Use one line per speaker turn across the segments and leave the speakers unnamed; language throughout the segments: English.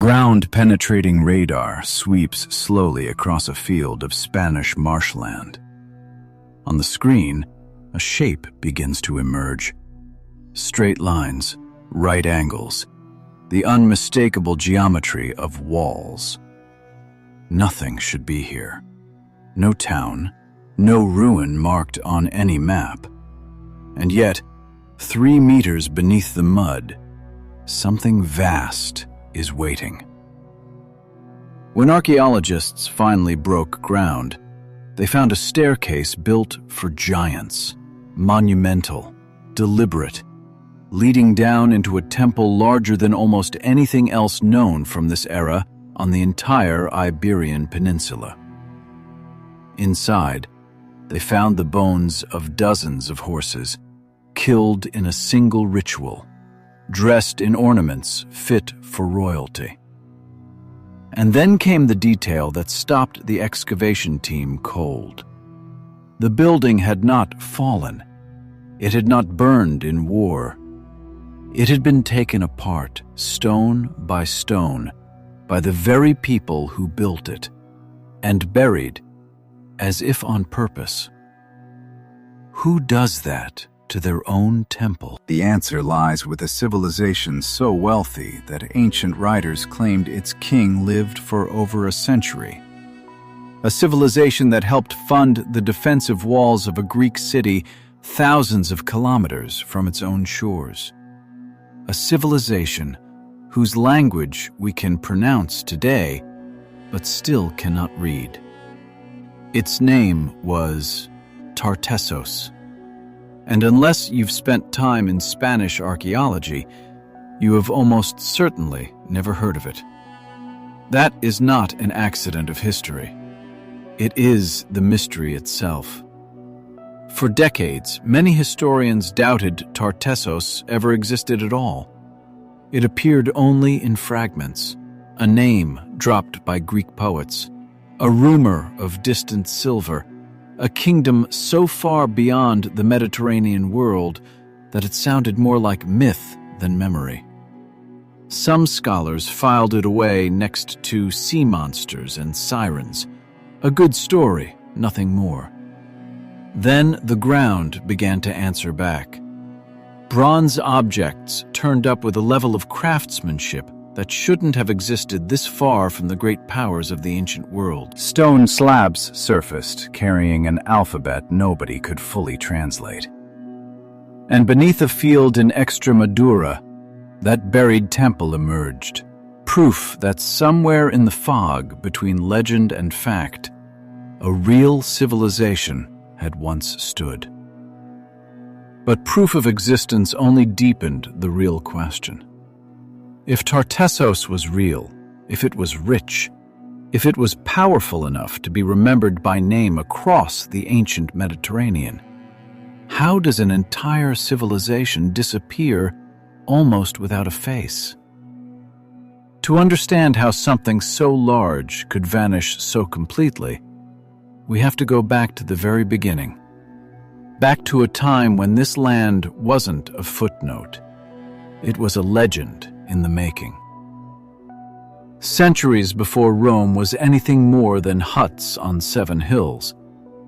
Ground-penetrating radar sweeps slowly across a field of Spanish marshland. On the screen, a shape begins to emerge. Straight lines, right angles, the unmistakable geometry of walls. Nothing should be here. No town, no ruin marked on any map. And yet, 3 meters beneath the mud, something vast is waiting. When archaeologists finally broke ground, they found a staircase built for giants, monumental, deliberate, leading down into a temple larger than almost anything else known from this era on the entire Iberian Peninsula. Inside, they found the bones of dozens of horses, killed in a single ritual, dressed in ornaments fit for royalty. And then came the detail that stopped the excavation team cold. The building had not fallen. It had not burned in war. It had been taken apart, stone by stone, by the very people who built it, and buried, as if on purpose. Who does that to their own temple?
The answer lies with a civilization so wealthy that ancient writers claimed its king lived for over a century. A civilization that helped fund the defensive walls of a Greek city thousands of kilometers from its own shores. A civilization whose language we can pronounce today, but still cannot read. Its name was Tartessos. And unless you've spent time in Spanish archaeology, you have almost certainly never heard of it. That is not an accident of history. It is the mystery itself. For decades, many historians doubted Tartessos ever existed at all. It appeared only in fragments, a name dropped by Greek poets, a rumor of distant silver, a kingdom so far beyond the Mediterranean world that it sounded more like myth than memory. Some scholars filed it away next to sea monsters and sirens. A good story, nothing more. Then the ground began to answer back. Bronze objects turned up with a level of craftsmanship that shouldn't have existed this far from the great powers of the ancient world.
Stone slabs surfaced, carrying an alphabet nobody could fully translate. And beneath a field in Extremadura, that buried temple emerged, proof that somewhere in the fog between legend and fact, a real civilization had once stood. But proof of existence only deepened the real question. If Tartessos was real, if it was rich, if it was powerful enough to be remembered by name across the ancient Mediterranean, how does an entire civilization disappear almost without a face? To understand how something so large could vanish so completely, we have to go back to the very beginning, back to a time when this land wasn't a footnote. It was a legend in the making. Centuries before Rome was anything more than huts on 7 hills,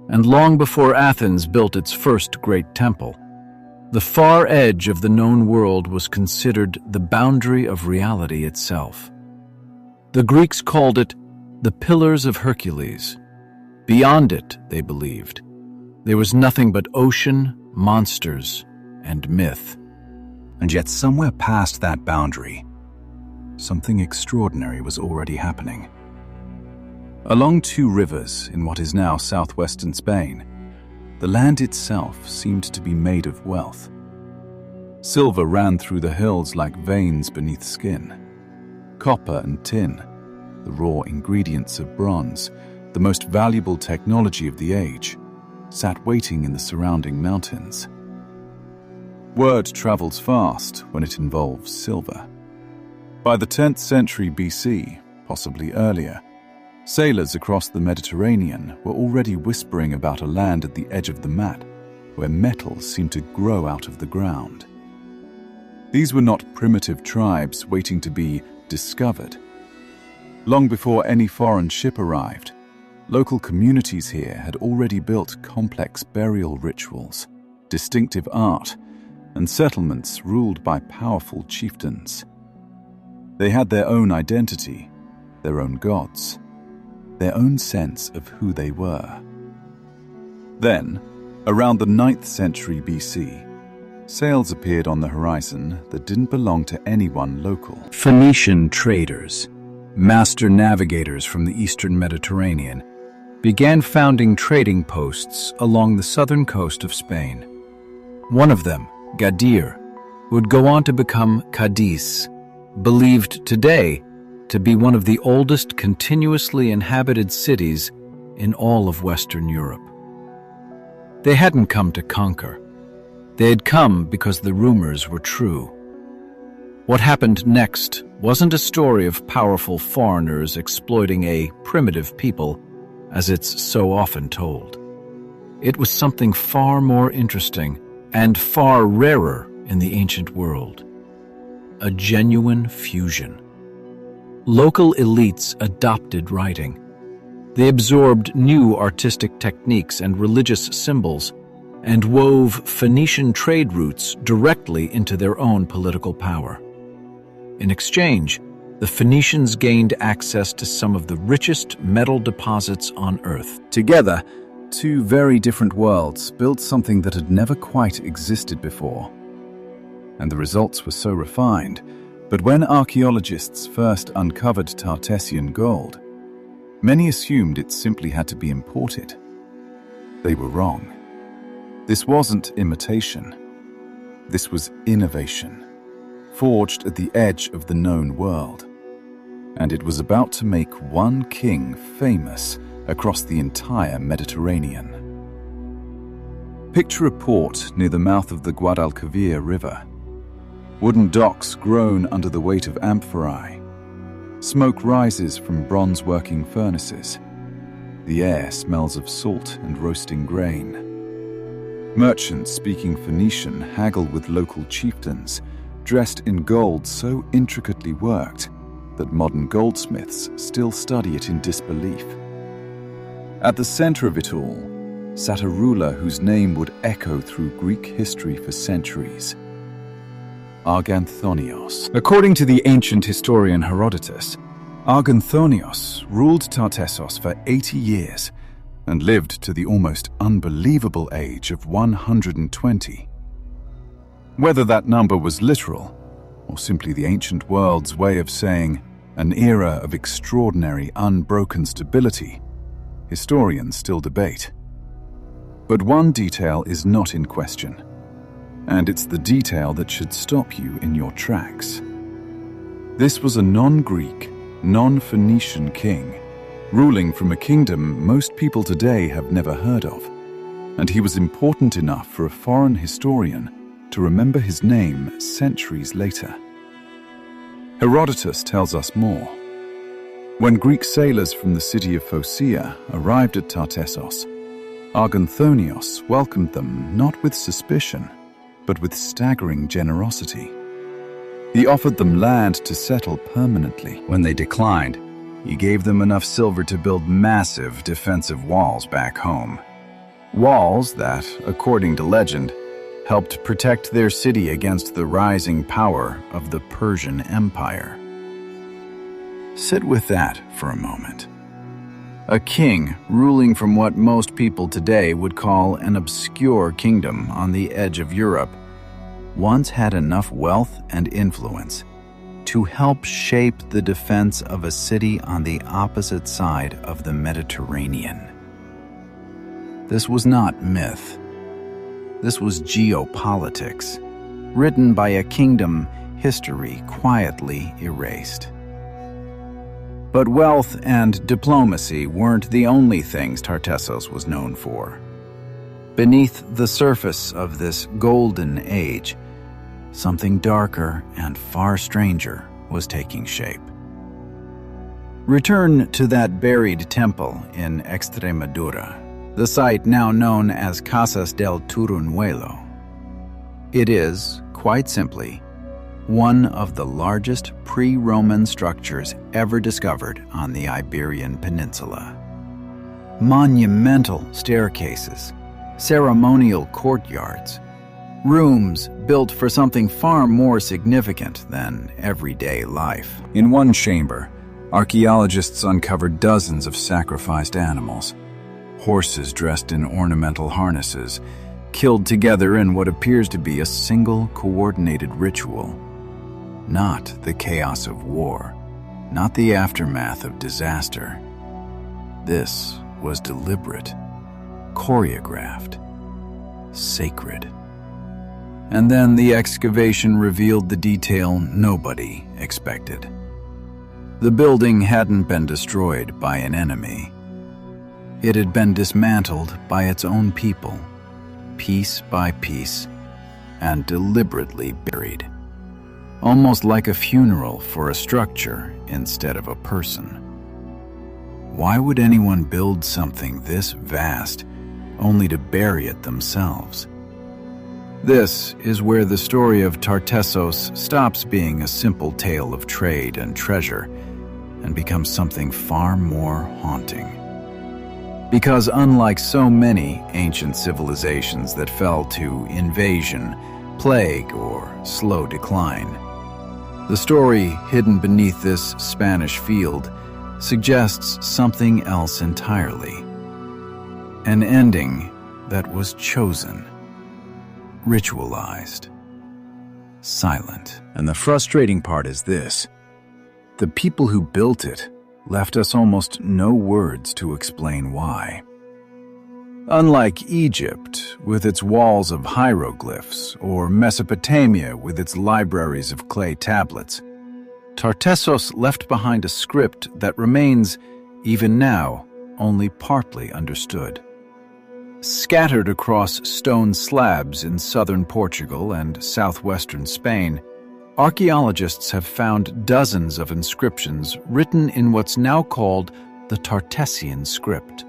and long before Athens built its first great temple, the far edge of the known world was considered the boundary of reality itself. The Greeks called it the Pillars of Hercules. Beyond it, they believed, there was nothing but ocean, monsters, and myth.
And yet somewhere past that boundary, something extraordinary was already happening. Along 2 rivers in what is now southwestern Spain, the land itself seemed to be made of wealth. Silver ran through the hills like veins beneath skin. Copper and tin, the raw ingredients of bronze, the most valuable technology of the age, sat waiting in the surrounding mountains. Word travels fast when it involves silver. By the 10th century BC, possibly earlier, sailors across the Mediterranean were already whispering about a land at the edge of the map where metals seemed to grow out of the ground. These were not primitive tribes waiting to be discovered. Long before any foreign ship arrived, local communities here had already built complex burial rituals, distinctive art, and settlements ruled by powerful chieftains. They had their own identity, their own gods, their own sense of who they were. Then, around the 9th century BC, sails appeared on the horizon that didn't belong to anyone local.
Phoenician traders, master navigators from the eastern Mediterranean, began founding trading posts along the southern coast of Spain. One of them, Gadir, would go on to become Cadiz, believed today to be one of the oldest continuously inhabited cities in all of Western Europe. They hadn't come to conquer. They had come because the rumors were true. What happened next wasn't a story of powerful foreigners exploiting a primitive people, as it's so often told. It was something far more interesting and far rarer in the ancient world. A genuine fusion. Local elites adopted writing. They absorbed new artistic techniques and religious symbols and wove Phoenician trade routes directly into their own political power. In exchange, the Phoenicians gained access to some of the richest metal deposits on Earth.
Together, two very different worlds built something that had never quite existed before. And the results were so refined, but when archaeologists first uncovered Tartessian gold, many assumed it simply had to be imported. They were wrong. This wasn't imitation. This was innovation, forged at the edge of the known world. And it was about to make one king famous across the entire Mediterranean. Picture a port near the mouth of the Guadalquivir River. Wooden docks groan under the weight of amphorae. Smoke rises from bronze-working furnaces. The air smells of salt and roasting grain. Merchants speaking Phoenician haggle with local chieftains, dressed in gold so intricately worked that modern goldsmiths still study it in disbelief. At the center of it all sat a ruler whose name would echo through Greek history for centuries. Arganthonios. According to the ancient historian Herodotus, Arganthonios ruled Tartessos for 80 years and lived to the almost unbelievable age of 120. Whether that number was literal, or simply the ancient world's way of saying an era of extraordinary, unbroken stability, historians still debate. But one detail is not in question, and it's the detail that should stop you in your tracks. This was a non-Greek, non-Phoenician king, ruling from a kingdom most people today have never heard of, and he was important enough for a foreign historian to remember his name centuries later. Herodotus tells us more. When Greek sailors from the city of Phocaea arrived at Tartessos, Arganthonios welcomed them not with suspicion, but with staggering generosity. He offered them land to settle permanently. When they declined, he gave them enough silver to build massive defensive walls back home. Walls that, according to legend, helped protect their city against the rising power of the Persian Empire. Sit with that for a moment. A king ruling from what most people today would call an obscure kingdom on the edge of Europe once had enough wealth and influence to help shape the defense of a city on the opposite side of the Mediterranean. This was not myth. This was geopolitics, written by a kingdom history quietly erased. But wealth and diplomacy weren't the only things Tartessos was known for. Beneath the surface of this golden age, something darker and far stranger was taking shape. Return to that buried temple in Extremadura, the site now known as Casas del Turunuelo. It is, quite simply, one of the largest pre-Roman structures ever discovered on the Iberian Peninsula. Monumental staircases, ceremonial courtyards, rooms built for something far more significant than everyday life.
In one chamber, archaeologists uncovered dozens of sacrificed animals, horses dressed in ornamental harnesses, killed together in what appears to be a single coordinated ritual. Not the chaos of war, not the aftermath of disaster. This was deliberate, choreographed, sacred. And then the excavation revealed the detail nobody expected. The building hadn't been destroyed by an enemy. It had been dismantled by its own people, piece by piece, and deliberately buried. Almost like a funeral for a structure instead of a person. Why would anyone build something this vast only to bury it themselves? This is where the story of Tartessos stops being a simple tale of trade and treasure and becomes something far more haunting. Because unlike so many ancient civilizations that fell to invasion, plague, or slow decline, the story hidden beneath this Spanish field suggests something else entirely. An ending that was chosen, ritualized, silent. And the frustrating part is this: the people who built it left us almost no words to explain why. Unlike Egypt, with its walls of hieroglyphs, or Mesopotamia with its libraries of clay tablets, Tartessos left behind a script that remains, even now, only partly understood. Scattered across stone slabs in southern Portugal and southwestern Spain, archaeologists have found dozens of inscriptions written in what's now called the Tartessian script.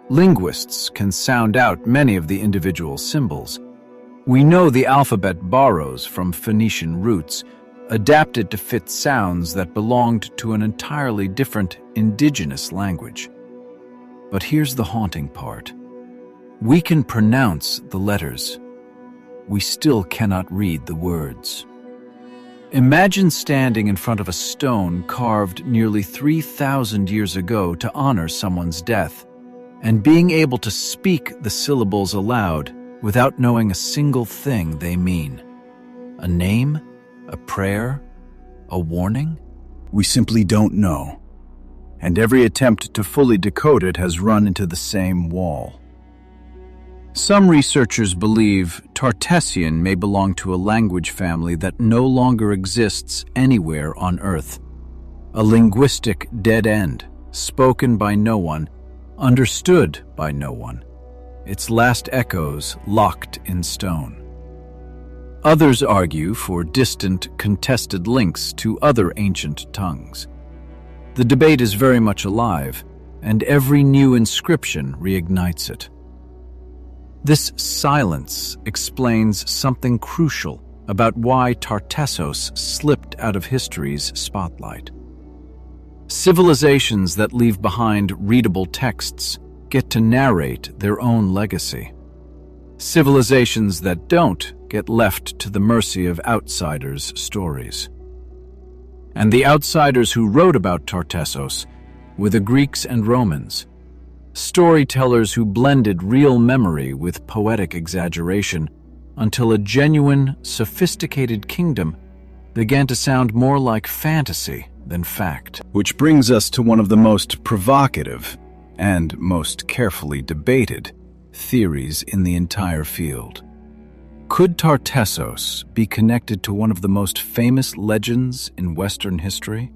Linguists can sound out many of the individual symbols. We know the alphabet borrows from Phoenician roots, adapted to fit sounds that belonged to an entirely different indigenous language. But here's the haunting part. We can pronounce the letters. We still cannot read the words. Imagine standing in front of a stone carved nearly 3,000 years ago to honor someone's death, and being able to speak the syllables aloud without knowing a single thing they mean. A name? A prayer? A warning? We simply don't know. And every attempt to fully decode it has run into the same wall. Some researchers believe Tartessian may belong to a language family that no longer exists anywhere on Earth. A linguistic dead end, spoken by no one, understood by no one, its last echoes locked in stone. Others argue for distant, contested links to other ancient tongues. The debate is very much alive, and every new inscription reignites it. This silence explains something crucial about why Tartessos slipped out of history's spotlight. Civilizations that leave behind readable texts get to narrate their own legacy. Civilizations that don't get left to the mercy of outsiders' stories. And the outsiders who wrote about Tartessos were the Greeks and Romans, storytellers who blended real memory with poetic exaggeration until a genuine, sophisticated kingdom began to sound more like fantasy than fact. Which brings us to one of the most provocative and most carefully debated theories in the entire field. Could Tartessos be connected to one of the most famous legends in Western history?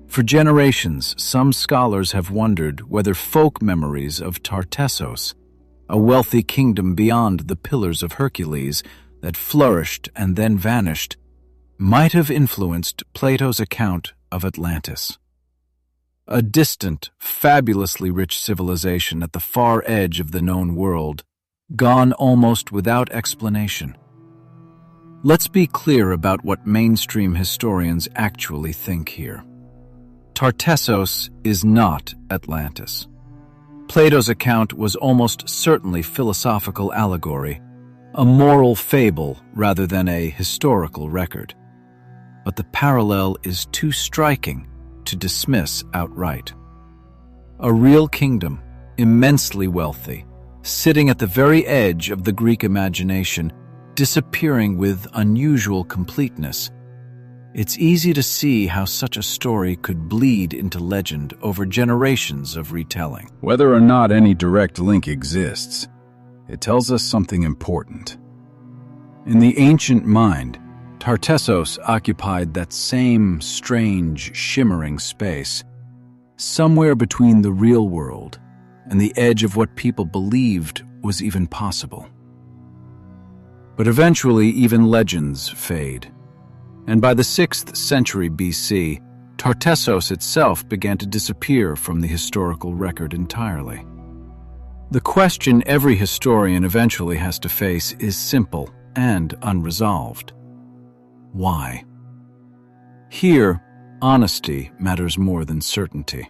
For generations, some scholars have wondered whether folk memories of Tartessos, a wealthy kingdom beyond the Pillars of Hercules that flourished and then vanished, might have influenced Plato's account of Atlantis. A distant, fabulously rich civilization at the far edge of the known world, gone almost without explanation. Let's be clear about what mainstream historians actually think here. Tartessos is not Atlantis. Plato's account was almost certainly philosophical allegory, a moral fable rather than a historical record. But the parallel is too striking to dismiss outright. A real kingdom, immensely wealthy, sitting at the very edge of the Greek imagination, disappearing with unusual completeness. It's easy to see how such a story could bleed into legend over generations of retelling.
Whether or not any direct link exists, it tells us something important. In the ancient mind, Tartessos occupied that same strange, shimmering space, somewhere between the real world and the edge of what people believed was even possible. But eventually, even legends fade. And by the 6th century BC, Tartessos itself began to disappear from the historical record entirely. The question every historian eventually has to face is simple and unresolved. Why? Here, honesty matters more than certainty.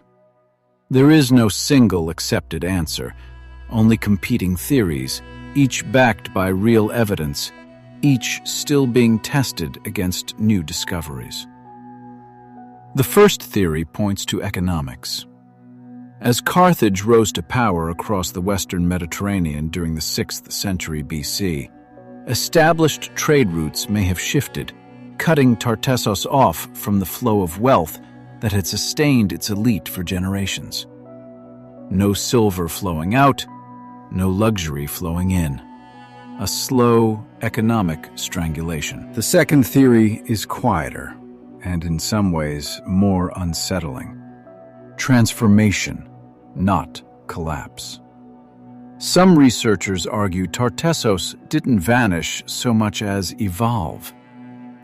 There is no single accepted answer, only competing theories, each backed by real evidence, each still being tested against new discoveries. The first theory points to economics. As Carthage rose to power across the western Mediterranean during the 6th century BC, established trade routes may have shifted, cutting Tartessos off from the flow of wealth that had sustained its elite for generations. No silver flowing out, no luxury flowing in. A slow economic strangulation. The second theory is quieter, and in some ways more unsettling.
Transformation, not collapse. Some researchers argue Tartessos didn't vanish so much as evolve.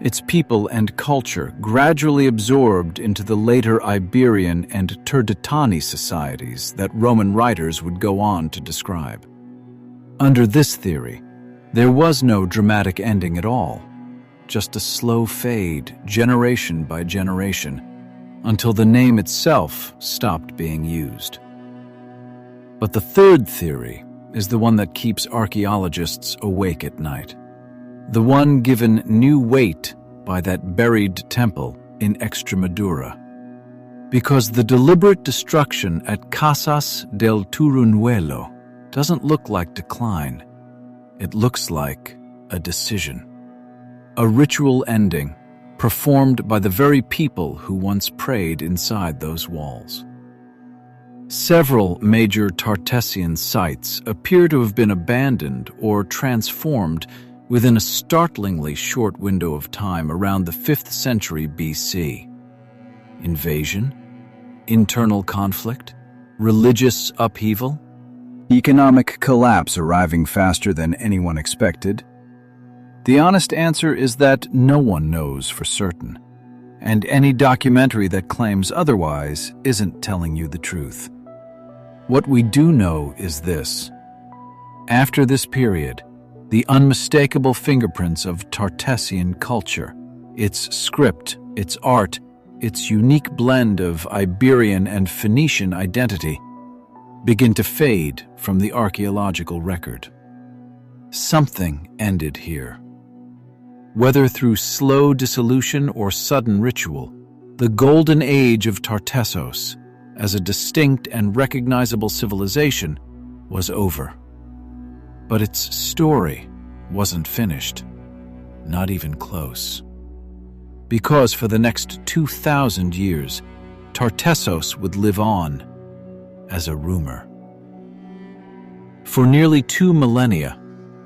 Its people and culture gradually absorbed into the later Iberian and Turdetani societies that Roman writers would go on to describe. Under this theory, there was no dramatic ending at all, just a slow fade, generation by generation, until the name itself stopped being used. But the third theory is the one that keeps archaeologists awake at night. The one given new weight by that buried temple in Extremadura. Because the deliberate destruction at Casas del Turunuelo doesn't look like decline. It looks like a decision. A ritual ending performed by the very people who once prayed inside those walls. Several major Tartessian sites appear to have been abandoned or transformed within a startlingly short window of time around the 5th century BC. Invasion? Internal conflict? Religious upheaval?
Economic collapse arriving faster than anyone expected? The honest answer is that no one knows for certain, and any documentary that claims otherwise isn't telling you the truth. What we do know is this. After this period, the unmistakable fingerprints of Tartessian culture, its script, its art, its unique blend of Iberian and Phoenician identity, begin to fade from the archaeological record. Something ended here. Whether through slow dissolution or sudden ritual, the golden age of Tartessos, as a distinct and recognizable civilization, was over. But its story wasn't finished, not even close. Because for the next 2,000 years, Tartessos would live on as a rumor. For nearly 2 millennia,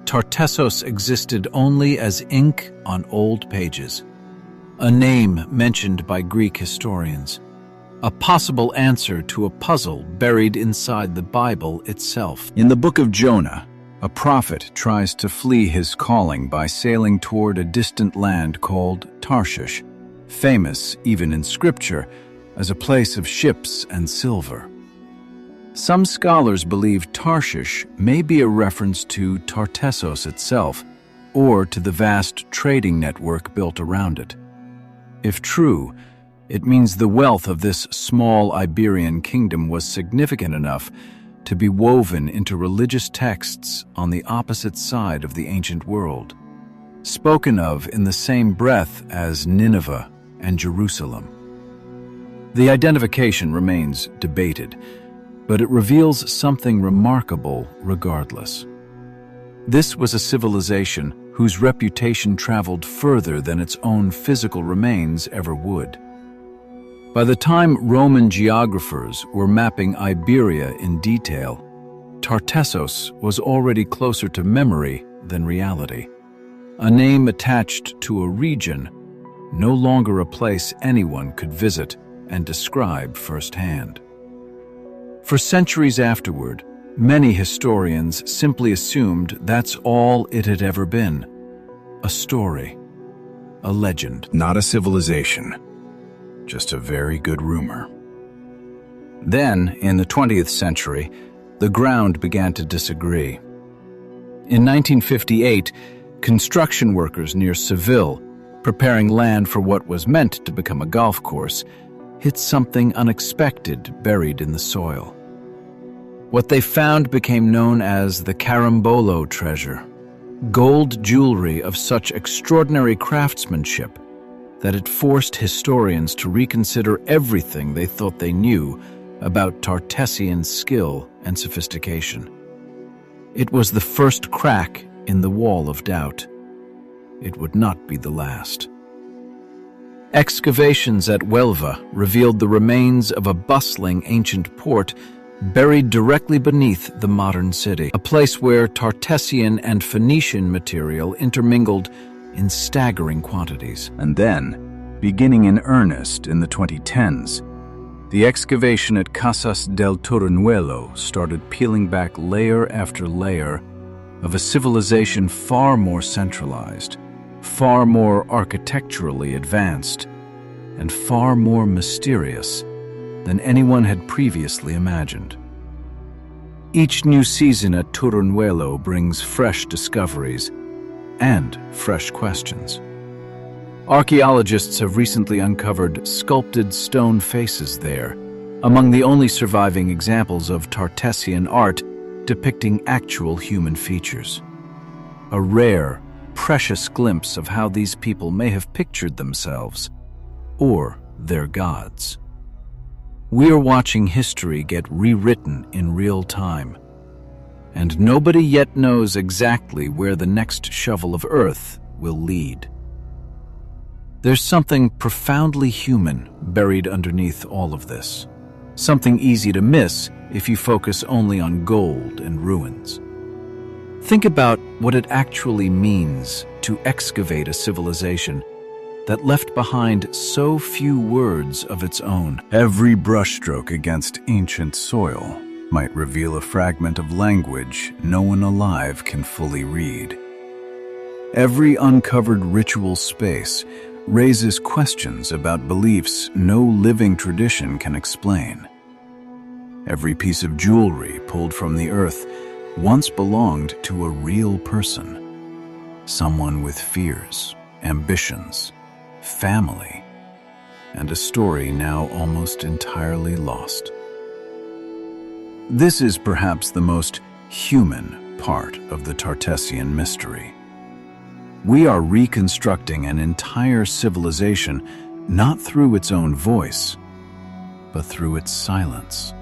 Tartessos existed only as ink on old pages, a name mentioned by Greek historians, a possible answer to a puzzle buried inside the Bible itself. In the book of Jonah, a prophet tries to flee his calling by sailing toward a distant land called Tarshish, famous even in scripture as a place of ships and silver. Some scholars believe Tarshish may be a reference to Tartessos itself,
or to the vast trading network built around it. If true, it means the wealth of this small Iberian kingdom was significant enough to be woven into religious texts on the opposite side of the ancient world, spoken of in the same breath as Nineveh and Jerusalem. The identification remains debated, but it reveals something remarkable regardless. This was a civilization whose reputation traveled further than its own physical remains ever would. By the time Roman geographers were mapping Iberia in detail, Tartessos was already closer to memory than reality. A name attached to a region, no longer a place anyone could visit and describe firsthand. For centuries afterward, many historians simply assumed that's all it had ever been. A story, a legend.
Not a civilization, just a very good rumor.
Then, in the 20th century, the ground began to disagree. In 1958, construction workers near Seville, preparing land for what was meant to become a golf course, hit something unexpected buried in the soil. What they found became known as the Carambolo treasure, gold jewelry of such extraordinary craftsmanship that it forced historians to reconsider everything they thought they knew about Tartessian skill and sophistication. It was the first crack in the wall of doubt. It would not be the last. Excavations at Huelva revealed the remains of a bustling ancient port buried directly beneath the modern city, a place where Tartessian and Phoenician material intermingled in staggering quantities.
And then, beginning in earnest in the 2010s, the excavation at Casas del Toruñuelo started peeling back layer after layer of a civilization far more centralized, far more architecturally advanced, and far more mysterious than anyone had previously imagined. Each new season at Toruñuelo brings fresh discoveries and fresh questions. Archaeologists have recently uncovered sculpted stone faces there, among the only surviving examples of Tartessian art depicting actual human features. A rare, precious glimpse of how these people may have pictured themselves, or their gods. We are watching history get rewritten in real time, and nobody yet knows exactly where the next shovel of earth will lead. There's something profoundly human buried underneath all of this, something easy to miss if you focus only on gold and ruins. Think about what it actually means to excavate a civilization that left behind so few words of its own. Every brushstroke against ancient soil might reveal a fragment of language no one alive can fully read. Every uncovered ritual space raises questions about beliefs no living tradition can explain. Every piece of jewelry pulled from the earth once belonged to a real person, someone with fears, ambitions, family, and a story now almost entirely lost. This is perhaps the most human part of the Tartessian mystery. We are reconstructing an entire civilization not through its own voice, but through its silence,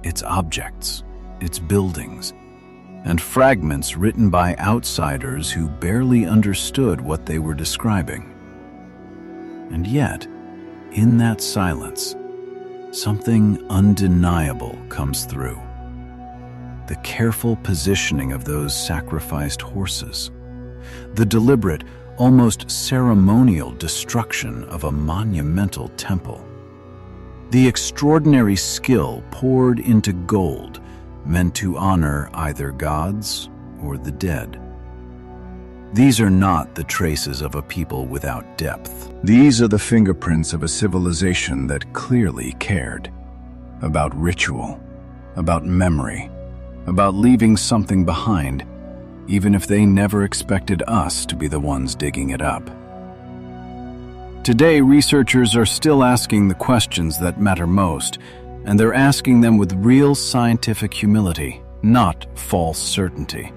its objects, its buildings, and fragments written by outsiders who barely understood what they were describing. And yet, in that silence, something undeniable comes through. The careful positioning of those sacrificed horses, the deliberate, almost ceremonial destruction of a monumental temple, the extraordinary skill poured into gold meant to honor either gods or the dead. These are not the traces of a people without depth. These are the fingerprints of a civilization that clearly cared about ritual, about memory, about leaving something behind, even if they never expected us to be the ones digging it up. Today, researchers are still asking the questions that matter most, and they're asking them with real scientific humility, not false certainty.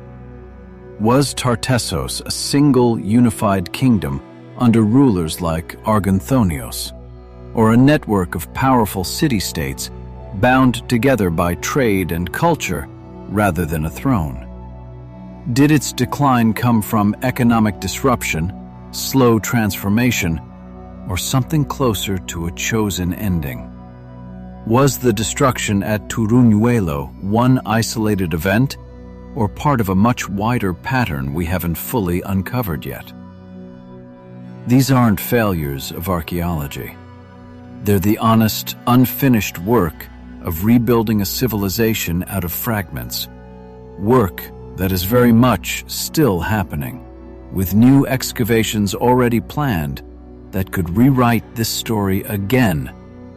Was Tartessos a single unified kingdom under rulers like Arganthonios, or a network of powerful city-states bound together by trade and culture rather than a throne? Did its decline come from economic disruption, slow transformation, or something closer to a chosen ending? Was the destruction at Turuñuelo one isolated event, or part of a much wider pattern we haven't fully uncovered yet? These aren't failures of archaeology. They're the honest, unfinished work of rebuilding a civilization out of fragments. Work that is very much still happening, with new excavations already planned that could rewrite this story again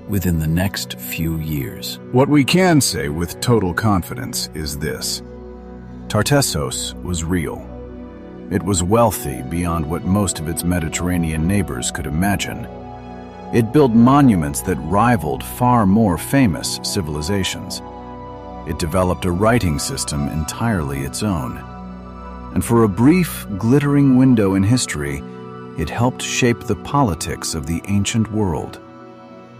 within the next few years.
What we can say with total confidence is this: Tartessos was real. It was wealthy beyond what most of its Mediterranean neighbors could imagine. It built monuments that rivaled far more famous civilizations. It developed a writing system entirely its own. And for a brief, glittering window in history, it helped shape the politics of the ancient world.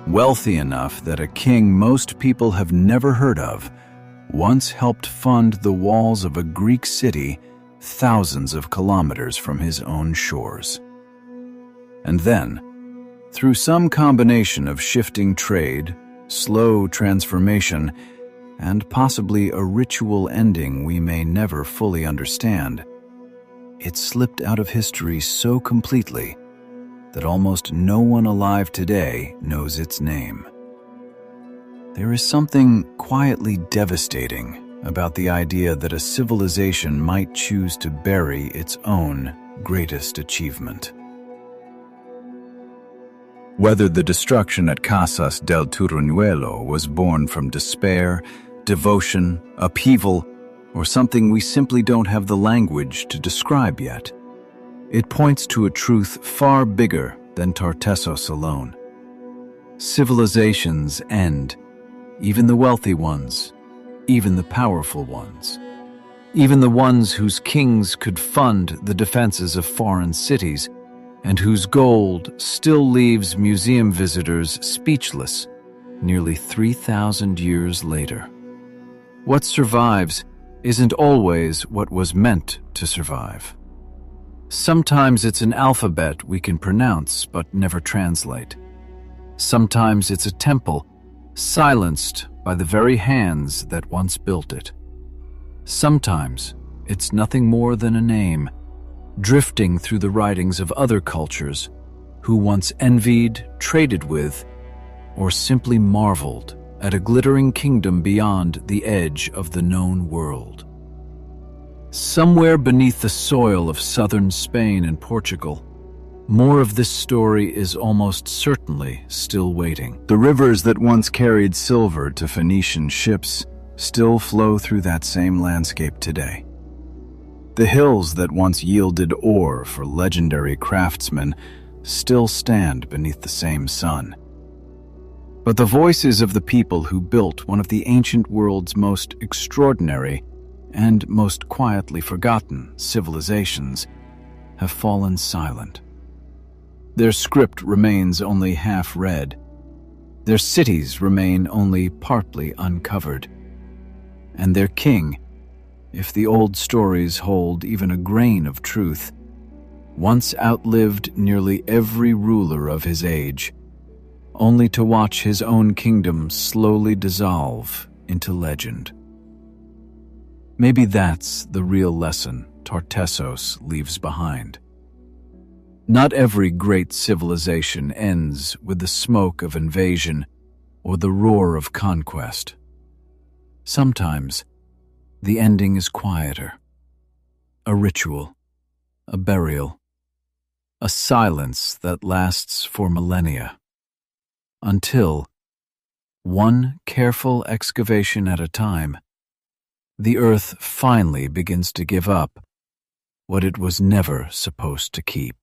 Wealthy enough that a king most people have never heard of once helped fund the walls of a Greek city thousands of kilometers from his own shores. And then, through some combination of shifting trade, slow transformation, and possibly a ritual ending we may never fully understand, it slipped out of history so completely that almost no one alive today knows its name. There is something quietly devastating about the idea that a civilization might choose to bury its own greatest achievement. Whether the destruction at Casas del Turuñuelo was born from despair, devotion, upheaval, or something we simply don't have the language to describe yet, it points to a truth far bigger than Tartessos alone. Civilizations end, even the wealthy ones, even the powerful ones, even the ones whose kings could fund the defenses of foreign cities, and whose gold still leaves museum visitors speechless nearly 3,000 years later. What survives isn't always what was meant to survive. Sometimes it's an alphabet we can pronounce but never translate. Sometimes it's a temple silenced by the very hands that once built it. Sometimes it's nothing more than a name, drifting through the writings of other cultures who once envied, traded with, or simply marveled at a glittering kingdom beyond the edge of the known world. Somewhere beneath the soil of southern Spain and Portugal, more of this story is almost certainly still waiting. The rivers that once carried silver to Phoenician ships still flow through that same landscape today. The hills that once yielded ore for legendary craftsmen still stand beneath the same sun. But the voices of the people who built one of the ancient world's most extraordinary and most quietly forgotten civilizations have fallen silent. Their script remains only half read. Their cities remain only partly uncovered. And their king, if the old stories hold even a grain of truth, once outlived nearly every ruler of his age, only to watch his own kingdom slowly dissolve into legend. Maybe that's the real lesson Tartessos leaves behind. Not every great civilization ends with the smoke of invasion or the roar of conquest. Sometimes, the ending is quieter. A ritual, a burial, a silence that lasts for millennia. Until, one careful excavation at a time, the earth finally begins to give up what it was never supposed to keep.